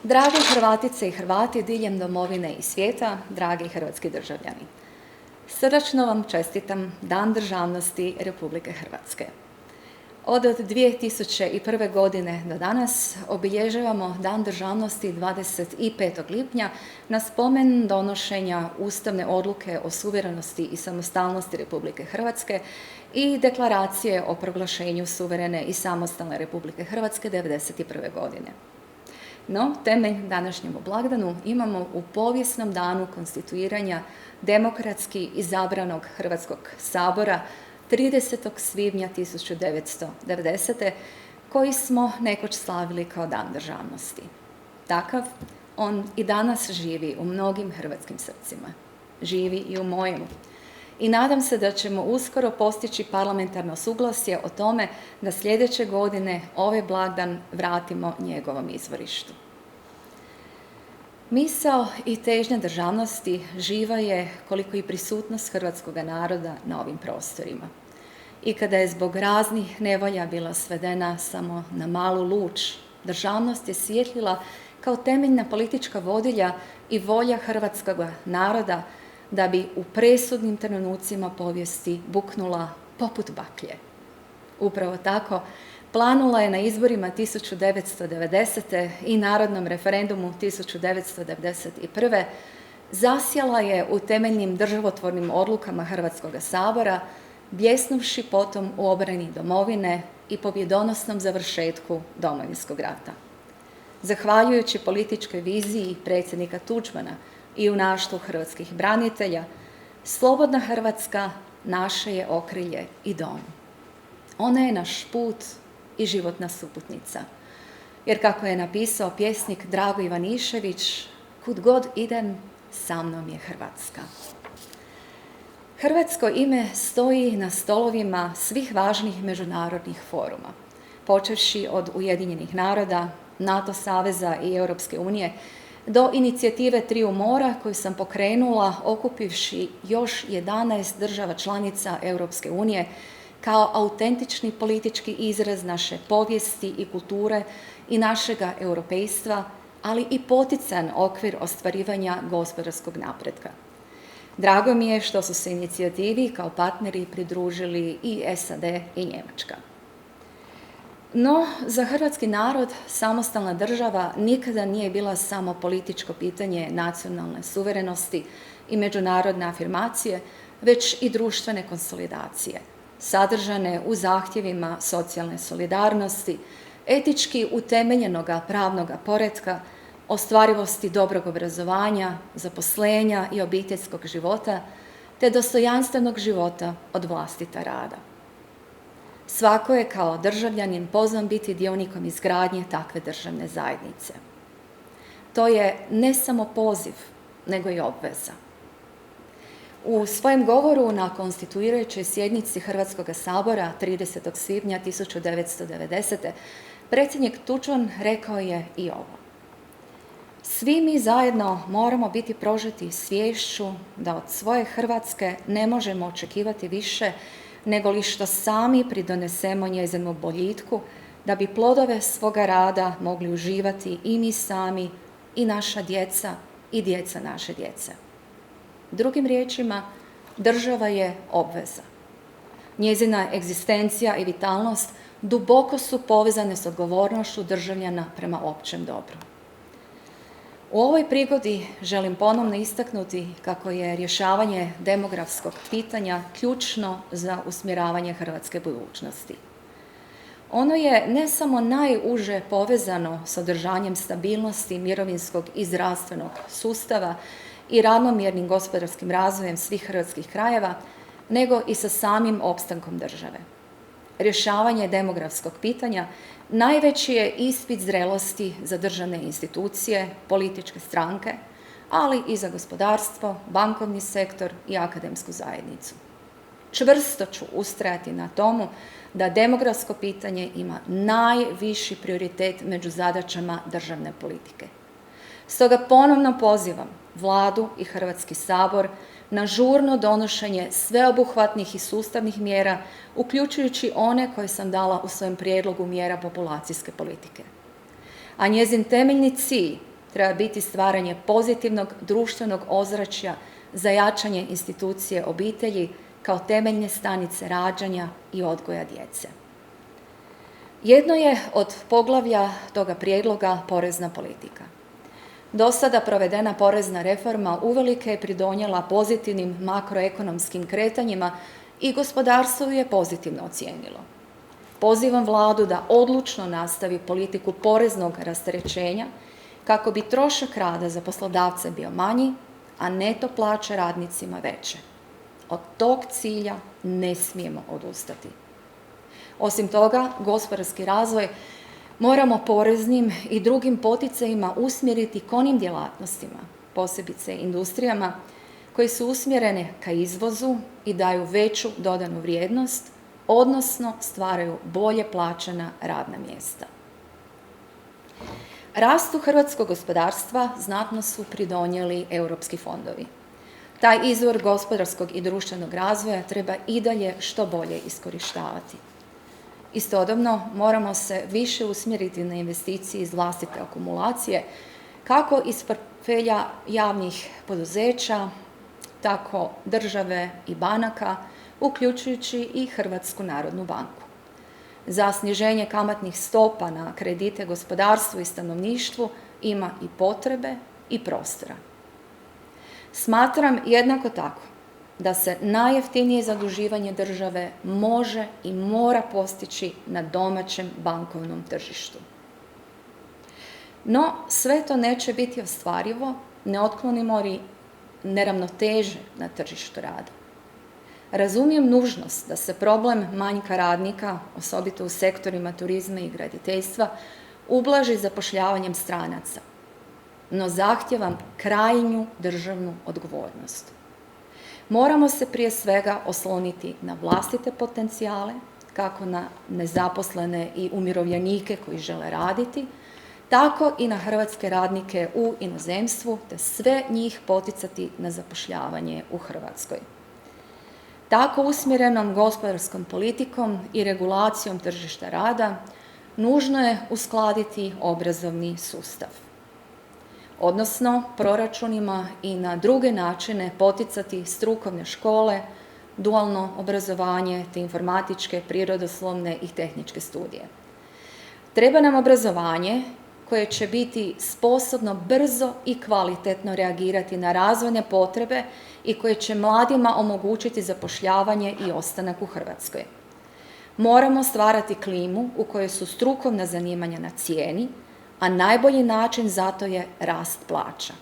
Drage Hrvatice i Hrvati diljem domovine i svijeta, dragi hrvatski državljani. Srdačno vam čestitam Dan državnosti Republike Hrvatske. Od 2001. godine do danas obilježavamo Dan državnosti 25. lipnja na spomen donošenja Ustavne odluke o suverenosti i samostalnosti Republike Hrvatske i Deklaracije o proglašenju suverene i samostalne Republike Hrvatske 1991. godine. No, temelj današnjem blagdanu imamo u povijesnom danu konstituiranja demokratski izabranog Hrvatskog sabora 30. svibnja 1990. koji smo nekoć slavili kao Dan državnosti. Takav on i danas živi u mnogim hrvatskim srcima. Živi i u mojemu. I nadam se da ćemo uskoro postići parlamentarno suglasje o tome da sljedeće godine ovaj blagdan vratimo njegovom izvorištu. Misao i težnja državnosti živa je koliko i prisutnost hrvatskog naroda na ovim prostorima. I kada je zbog raznih nevolja bila svedena samo na malu luč, državnost je svjetlila kao temeljna politička vodilja i volja hrvatskog naroda da bi u presudnim trenucima povijesti buknula poput baklje. Upravo tako, planula je na izborima 1990. i narodnom referendumu 1991. zasjala je u temeljnim državotvornim odlukama Hrvatskog sabora, bljesnuvši potom u obrani domovine i pobjedonosnom završetku Domovinskog rata. Zahvaljujući političkoj viziji predsjednika Tuđmana i junaštvu hrvatskih branitelja, slobodna Hrvatska naše je okrilje i dom. Ona je naš put i životna suputnica. Jer kako je napisao pjesnik Drago Ivanišević, kud god idem, sa mnom je Hrvatska. Hrvatsko ime stoji na stolovima svih važnih međunarodnih foruma, počevši od Ujedinjenih naroda, NATO saveza i Europske unije, do inicijative Triju mora koju sam pokrenula okupivši još 11 država članica Europske unije kao autentični politički izraz naše povijesti i kulture i našega europejstva, ali i potican okvir ostvarivanja gospodarskog napretka. Drago mi je što su se inicijativi kao partneri pridružili i SAD i Njemačka. No, za hrvatski narod samostalna država nikada nije bila samo političko pitanje nacionalne suverenosti i međunarodne afirmacije, već i društvene konsolidacije, sadržane u zahtjevima socijalne solidarnosti, etički utemeljenoga pravnoga poretka, ostvarivosti dobrog obrazovanja, zaposlenja i obiteljskog života, te dostojanstvenog života od vlastita rada. Svako je kao državljanin pozvan biti dionikom izgradnje takve državne zajednice. To je ne samo poziv, nego i obveza. U svojem govoru na konstituirajućoj sjednici Hrvatskog sabora 30. svibnja 1990. predsjednik Tuđman rekao je i ovo. Svi mi zajedno moramo biti prožeti sviješću da od svoje Hrvatske ne možemo očekivati više nego li što sami pridonesemo njezinu boljitku da bi plodove svoga rada mogli uživati i mi sami i naša djeca i djeca naše djece. Drugim riječima, država je obveza. Njezina egzistencija i vitalnost duboko su povezane s odgovornošću državljana prema općem dobru. U ovoj prigodi želim ponovno istaknuti kako je rješavanje demografskog pitanja ključno za usmjeravanje hrvatske budućnosti. Ono je ne samo najuže povezano s održanjem stabilnosti mirovinskog i zdravstvenog sustava i ravnomjernim gospodarskim razvojem svih hrvatskih krajeva, nego i sa samim opstankom države. Rješavanje demografskog pitanja najveći je ispit zrelosti za državne institucije, političke stranke, ali i za gospodarstvo, bankovni sektor i akademsku zajednicu. Čvrsto ću ustrajati na tomu da demografsko pitanje ima najviši prioritet među zadaćama državne politike. Stoga ponovno pozivam Vladu i Hrvatski sabor na žurno donošenje sveobuhvatnih i sustavnih mjera, uključujući one koje sam dala u svojem prijedlogu mjera populacijske politike. A njezin temeljni cilj treba biti stvaranje pozitivnog društvenog ozračja za jačanje institucije obitelji kao temeljne stanice rađanja i odgoja djece. Jedno je od poglavlja toga prijedloga porezna politika. Do sada provedena porezna reforma uvelike je pridonijela pozitivnim makroekonomskim kretanjima i gospodarstvo ju je pozitivno ocijenilo. Pozivam Vladu da odlučno nastavi politiku poreznog rasterećenja kako bi trošak rada za poslodavce bio manji, a neto plaće radnicima veće. Od tog cilja ne smijemo odustati. Osim toga, gospodarski razvoj moramo poreznim i drugim poticajima usmjeriti k onim djelatnostima, posebice industrijama, koje su usmjerene ka izvozu i daju veću dodanu vrijednost, odnosno stvaraju bolje plaćena radna mjesta. Rastu hrvatskog gospodarstva znatno su pridonijeli europski fondovi. Taj izvor gospodarskog i društvenog razvoja treba i dalje što bolje iskorištavati. Istodobno moramo se više usmjeriti na investicije iz vlastite akumulacije, kako iz portfelja javnih poduzeća, tako države i banaka, uključujući i Hrvatsku narodnu banku. Za sniženje kamatnih stopa na kredite gospodarstvu i stanovništvu ima i potrebe i prostora. Smatram jednako tako da se najjeftinije zaduživanje države može i mora postići na domaćem bankovnom tržištu. No, sve to neće biti ostvarivo, ne otklonimo li neravnoteže na tržištu rada. Razumijem nužnost da se problem manjka radnika, osobito u sektorima turizma i graditeljstva, ublaži zapošljavanjem stranaca, no zahtijevam krajnju državnu odgovornost. Moramo se prije svega osloniti na vlastite potencijale, kako na nezaposlene i umirovljenike koji žele raditi, tako i na hrvatske radnike u inozemstvu, te sve njih poticati na zapošljavanje u Hrvatskoj. Tako usmjerenom gospodarskom politikom i regulacijom tržišta rada nužno je uskladiti obrazovni sustav, odnosno proračunima i na druge načine poticati strukovne škole, dualno obrazovanje te informatičke, prirodoslovne i tehničke studije. Treba nam obrazovanje koje će biti sposobno brzo i kvalitetno reagirati na razvojne potrebe i koje će mladima omogućiti zapošljavanje i ostanak u Hrvatskoj. Moramo stvarati klimu u kojoj su strukovna zanimanja na cijeni, a najbolji način za to je rast plaća.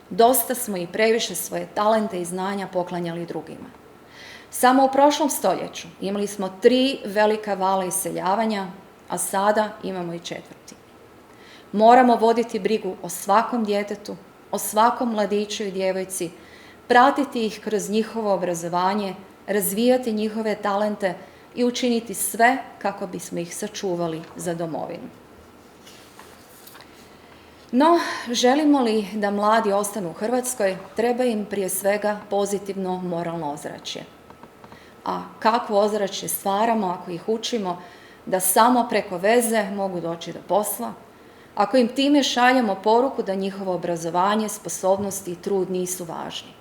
Dosta smo i previše svoje talente i znanja poklanjali drugima. Samo u prošlom stoljeću imali smo 3 velika vala iseljavanja, a sada imamo i 4. Moramo voditi brigu o svakom djetetu, o svakom mladiću i djevojci, pratiti ih kroz njihovo obrazovanje, razvijati njihove talente i učiniti sve kako bismo ih sačuvali za domovinu. No, želimo li da mladi ostanu u Hrvatskoj, treba im prije svega pozitivno moralno ozračje. A kakvo ozračje stvaramo ako ih učimo da samo preko veze mogu doći do posla, ako im time šaljemo poruku da njihovo obrazovanje, sposobnosti i trud nisu važni?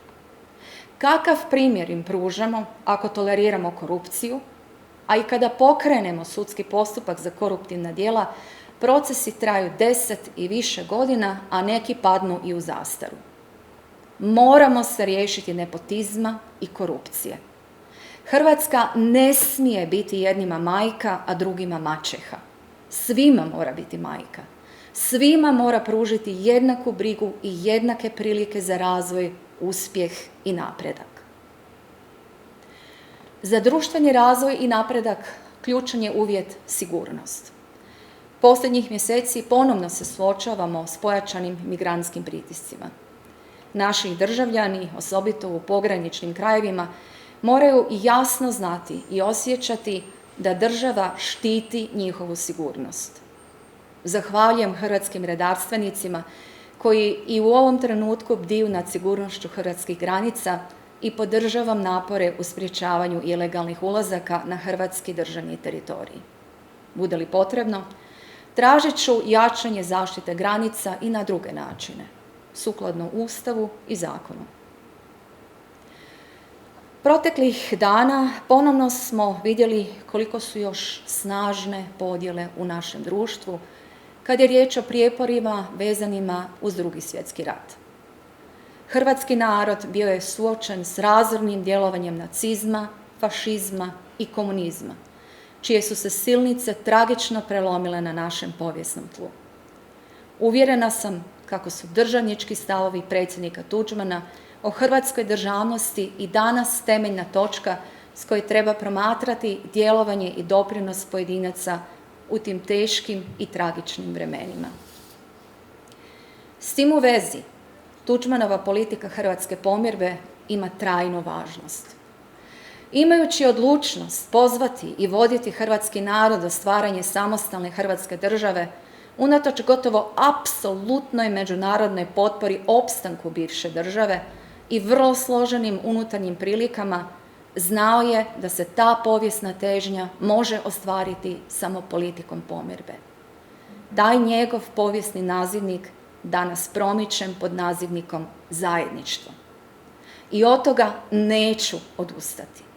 Kakav primjer im pružamo ako toleriramo korupciju, a i kada pokrenemo sudski postupak za koruptivna djela, procesi traju 10 i više godina, a neki padnu i u zastaru. Moramo se riješiti nepotizma i korupcije. Hrvatska ne smije biti jednima majka, a drugima maćeha. Svima mora biti majka. Svima mora pružiti jednaku brigu i jednake prilike za razvoj, uspjeh i napredak. Za društveni razvoj i napredak ključan je uvjet sigurnost. Posljednjih mjeseci ponovno se suočavamo s pojačanim migrantskim pritiscima. Naši državljani, osobito u pograničnim krajevima, moraju jasno znati i osjećati da država štiti njihovu sigurnost. Zahvaljujem hrvatskim redarstvenicima koji i u ovom trenutku bdiju nad sigurnošću hrvatskih granica i podržavam napore u sprječavanju ilegalnih ulazaka na hrvatski državni teritorij. Bude li potrebno, tražit ću jačanje zaštite granica i na druge načine, sukladno Ustavu i zakonu. Proteklih dana ponovno smo vidjeli koliko su još snažne podjele u našem društvu kad je riječ o prijeporima vezanima uz Drugi svjetski rat. Hrvatski narod bio je suočen s razornim djelovanjem nacizma, fašizma i komunizma, čije su se silnice tragično prelomile na našem povijesnom tlu. Uvjerena sam kako su državnički stavovi predsjednika Tuđmana o hrvatskoj državnosti i danas temeljna točka s kojoj treba promatrati djelovanje i doprinos pojedinaca u tim teškim i tragičnim vremenima. S tim u vezi, Tuđmanova politika hrvatske pomirbe ima trajnu važnost. Imajući odlučnost pozvati i voditi hrvatski narod do stvaranja samostalne hrvatske države, unatoč gotovo apsolutnoj međunarodnoj potpori opstanku bivše države i vrlo složenim unutarnjim prilikama, znao je da se ta povijesna težnja može ostvariti samo politikom pomirbe. Taj njegov povijesni nazivnik danas promičem pod nazivnikom zajedništvo. I od toga neću odustati.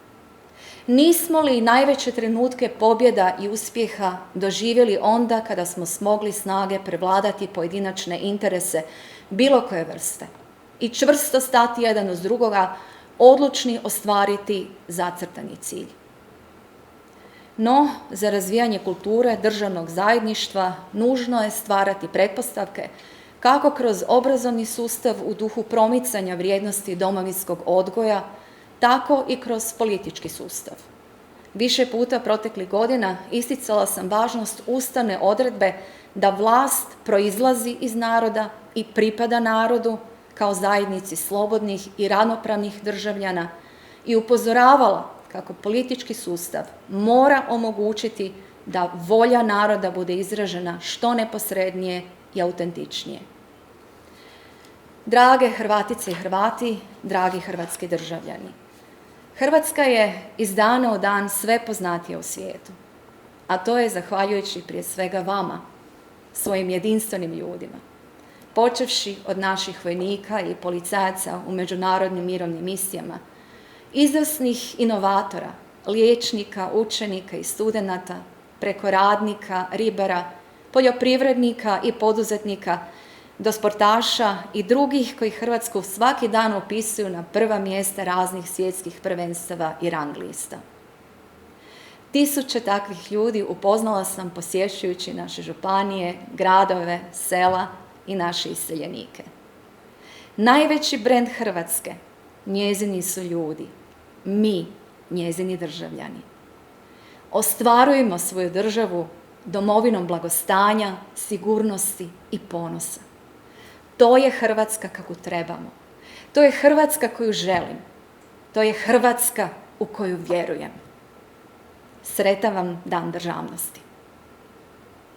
Nismo li najveće trenutke pobjeda i uspjeha doživjeli onda kada smo smogli snage prevladati pojedinačne interese bilo koje vrste i čvrsto stati jedan uz drugoga, odlučni ostvariti zacrtani cilj. No, za razvijanje kulture državnog zajedništva nužno je stvarati pretpostavke kako kroz obrazovni sustav u duhu promicanja vrijednosti domovinskog odgoja, tako i kroz politički sustav. Više puta proteklih godina isticala sam važnost ustavne odredbe da vlast proizlazi iz naroda i pripada narodu kao zajednici slobodnih i ravnopravnih državljana i upozoravala kako politički sustav mora omogućiti da volja naroda bude izražena što neposrednije i autentičnije. Drage Hrvatice i Hrvati, dragi hrvatski državljani, Hrvatska je iz dana u dan sve poznatija u svijetu, a to je zahvaljujući prije svega vama, svojim jedinstvenim ljudima, počevši od naših vojnika i policajaca u međunarodnim mirovnim misijama, izvrsnih inovatora, liječnika, učenika i studenata, preko radnika, ribara, poljoprivrednika i poduzetnika, do sportaša i drugih koji Hrvatsku svaki dan upisuju na prva mjesta raznih svjetskih prvenstava i rang lista. Tisuće takvih ljudi upoznala sam posjećujući naše županije, gradove, sela i naše iseljenike. Najveći brend Hrvatske njezini su ljudi, mi, njezini državljani. Ostvarujmo svoju državu domovinom blagostanja, sigurnosti i ponosa. To je Hrvatska kakvu trebamo. To je Hrvatska koju želim. To je Hrvatska u koju vjerujem. Sretan vam Dan državnosti.